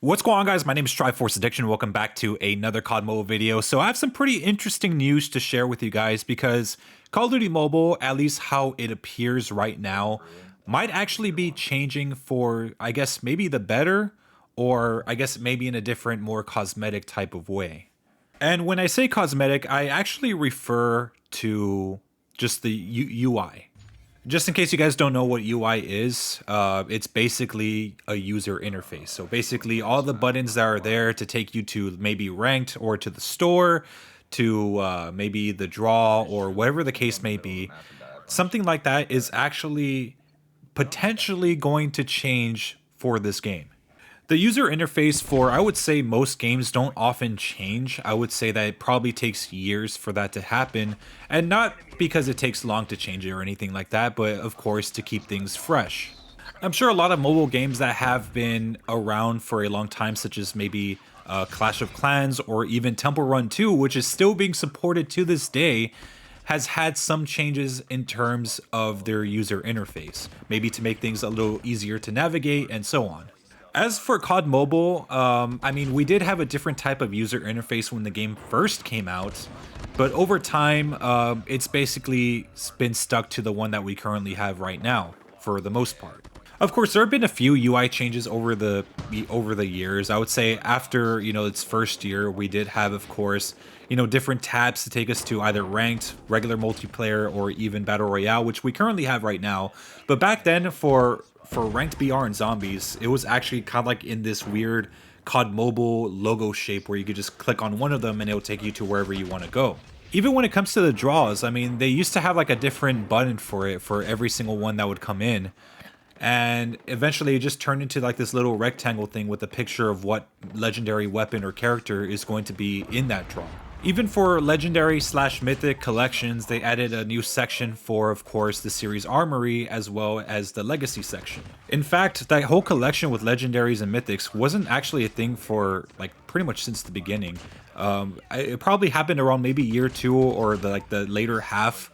What's going on, guys? My name is Triforce Addiction. Welcome back to another COD Mobile video. So I have some pretty interesting news to share with you guys because Call of Duty Mobile, at least how it appears right now, might actually be changing for, I guess, maybe the better, or I guess maybe in a different, more cosmetic type of way. And when I say cosmetic, I actually refer to just the UI. Just in case you guys don't know what UI is, it's basically a user interface. So basically all the buttons that are there to take you to maybe ranked or to the store, to maybe the draw or whatever the case may be, something like that is actually potentially going to change for this game. The user interface for, I would say, most games don't often change. I would say that it probably takes years for that to happen, and not because it takes long to change it or anything like that, but of course to keep things fresh. I'm sure a lot of mobile games that have been around for a long time, such as maybe Clash of Clans or even Temple Run 2, which is still being supported to this day, has had some changes in terms of their user interface, maybe to make things a little easier to navigate and so on. As for COD Mobile, I mean, we did have a different type of user interface when the game first came out, but over time, it's basically been stuck to the one that we currently have right now, for the most part. Of course, there have been a few UI changes over the years. I would say after, its first year, we did have, of course, different tabs to take us to either ranked, regular multiplayer, or even Battle Royale, which we currently have right now. But back then, for ranked BR and zombies, it was actually kind of like in this weird COD Mobile logo shape where you could just click on one of them and it'll take you to wherever you want to go. Even when it comes to the draws, I mean, they used to have like a different button for it for every single one that would come in. And eventually it just turned into like this little rectangle thing with a picture of what legendary weapon or character is going to be in that draw. Even for legendary/mythic collections, they added a new section for, of course, the series armory as well as the legacy section. In fact, that whole collection with legendaries and mythics wasn't actually a thing for like pretty much since the beginning. It probably happened around maybe year 2 or the later half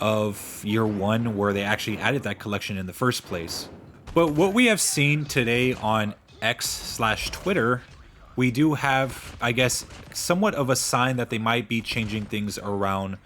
of year 1 where they actually added that collection in the first place. But what we have seen today on X/Twitter, we do have, I guess, somewhat of a sign that they might be changing things around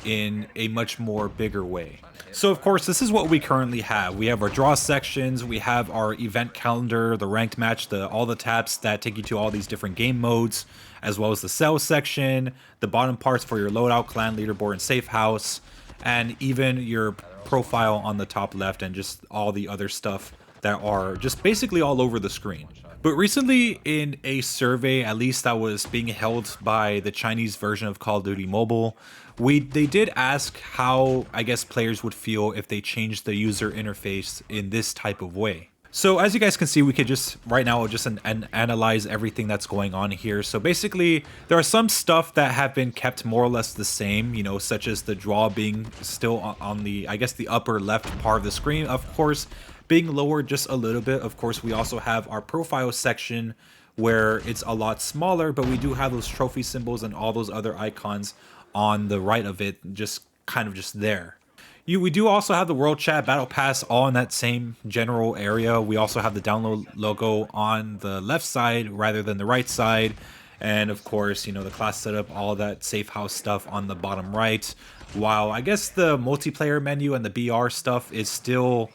in a much more bigger way. So of course, this is what we currently have. We have our draw sections, we have our event calendar, the ranked match, all the tabs that take you to all these different game modes, as well as the sell section, the bottom parts for your loadout, clan, leaderboard, and safe house, and even your profile on the top left, and just all the other stuff that are just basically all over the screen. But recently in a survey, at least that was being held by the Chinese version of Call of Duty Mobile, they did ask how, I guess, players would feel if they changed the user interface in this type of way. So as you guys can see, we could just right now just analyze everything that's going on here. So basically, there are some stuff that have been kept more or less the same, such as the draw being still on the, I guess, the upper left part of the screen. Of course, being lowered just a little bit. Of course, we also have our profile section where it's a lot smaller, but we do have those trophy symbols and all those other icons on the right of it, just kind of just there. We do also have the World Chat Battle Pass all in that same general area. We also have the download logo on the left side rather than the right side. And of course, the class setup, all that safe house stuff on the bottom right. While I guess the multiplayer menu and the BR stuff is still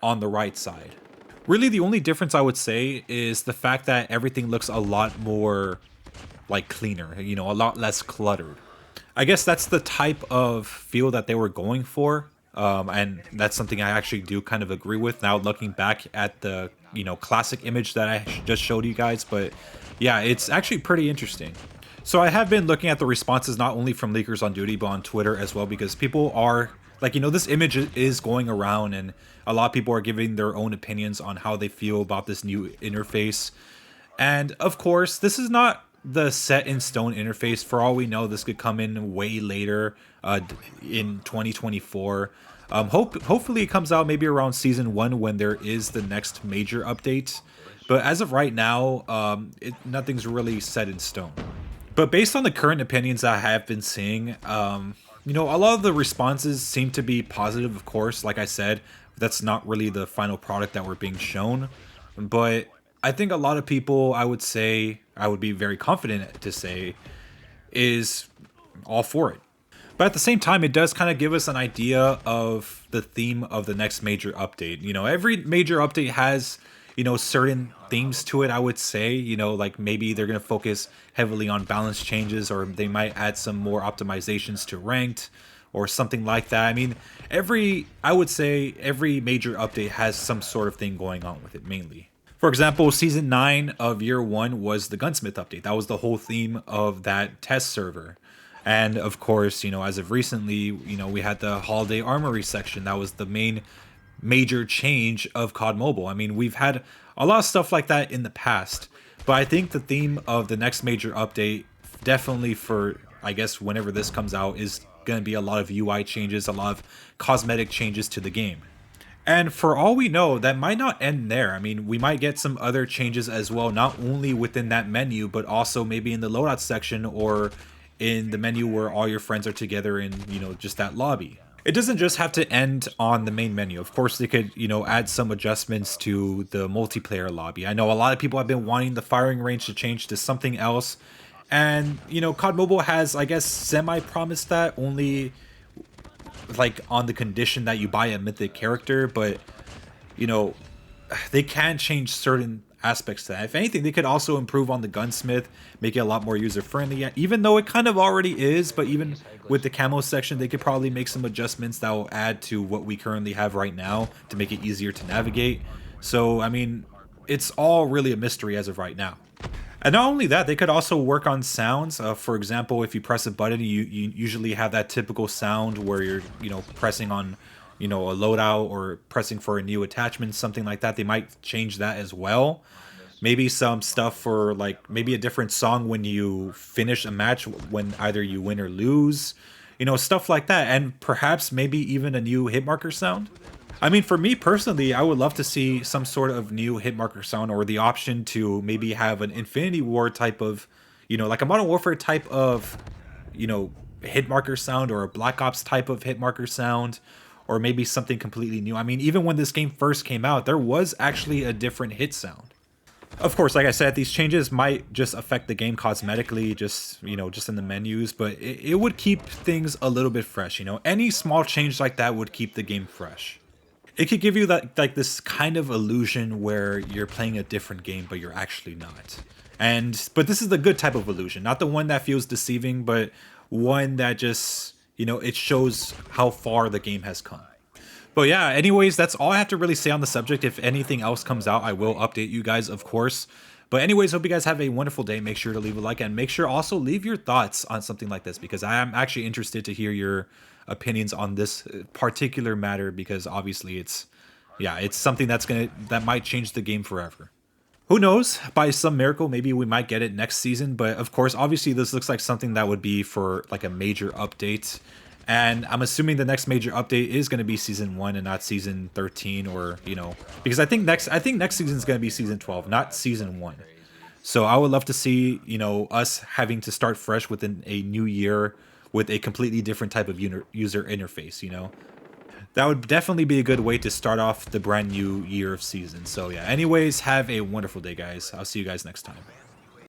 on the right side. Really, the only difference I would say is the fact that everything looks a lot more like cleaner, a lot less cluttered. I guess that's the type of feel that they were going for, and that's something I actually do kind of agree with now looking back at the classic image that I just showed you guys. But yeah, it's actually pretty interesting. So I have been looking at the responses not only from leakers on Duty but on Twitter as well, because people are like, this image is going around and a lot of people are giving their own opinions on how they feel about this new interface. And of course, this is not the set in stone interface. For all we know, this could come in way later in 2024. Hopefully it comes out maybe around season 1 when there is the next major update. But as of right now, nothing's really set in stone. But based on the current opinions I have been seeing, a lot of the responses seem to be positive, of course. Like I said, that's not really the final product that we're being shown. But I think a lot of people, I would say, I would be very confident to say, is all for it. But at the same time, it does kind of give us an idea of the theme of the next major update. You know, every major update has, certain themes to it, I would say. Like maybe they're going to focus heavily on balance changes, or they might add some more optimizations to ranked or something like that. I mean, I would say every major update has some sort of thing going on with it, mainly. For example, season 9 of year 1 was the gunsmith update. That was the whole theme of that test server. And of course, as of recently, we had the holiday armory section. That was the main major change of COD Mobile. I mean, we've had a lot of stuff like that in the past, but I think the theme of the next major update, definitely for, I guess, whenever this comes out, is going to be a lot of UI changes, a lot of cosmetic changes to the game. And for all we know, that might not end there. I mean, we might get some other changes as well, not only within that menu, but also maybe in the loadout section or in the menu where all your friends are together in, just that lobby. It doesn't just have to end on the main menu. Of course, they could, add some adjustments to the multiplayer lobby. I know a lot of people have been wanting the firing range to change to something else. And, COD Mobile has, I guess, semi-promised that, only like on the condition that you buy a mythic character, but they can change certain aspects to that. If anything, they could also improve on the gunsmith, make it a lot more user friendly, even though it kind of already is. But even with the camo section, they could probably make some adjustments that will add to what we currently have right now to make it easier to navigate. So I mean, it's all really a mystery as of right now. And not only that, they could also work on sounds. For example, if you press a button, you usually have that typical sound where you're, pressing on, a loadout or pressing for a new attachment, something like that. They might change that as well. Maybe some stuff for like maybe a different song when you finish a match, when either you win or lose, stuff like that. And perhaps maybe even a new hit marker sound. I mean, for me personally, I would love to see some sort of new hit marker sound, or the option to maybe have an Infinity War type of, like a Modern Warfare type of, hit marker sound, or a Black Ops type of hit marker sound, or maybe something completely new. I mean, even when this game first came out, there was actually a different hit sound. Of course, like I said, these changes might just affect the game cosmetically, just in the menus, but it would keep things a little bit fresh. Any small change like that would keep the game fresh. It could give you that, like, this kind of illusion where you're playing a different game, but you're actually not. But this is the good type of illusion, not the one that feels deceiving, but one that just, it shows how far the game has come. But yeah, anyways, that's all I have to really say on the subject. If anything else comes out, I will update you guys, of course. But anyways, hope you guys have a wonderful day. Make sure to leave a like, and make sure also leave your thoughts on something like this, because I am actually interested to hear your opinions on this particular matter, because obviously it's something that might change the game forever. Who knows? By some miracle, maybe we might get it next season. But of course, obviously, this looks like something that would be for like a major update. And I'm assuming the next major update is going to be season 1 and not season 13, or because I think next season is going to be season 12, not season 1. So I would love to see us having to start fresh within a new year with a completely different type of user interface. That would definitely be a good way to start off the brand new year of season. So yeah, anyways, have a wonderful day, guys. I'll see you guys next time.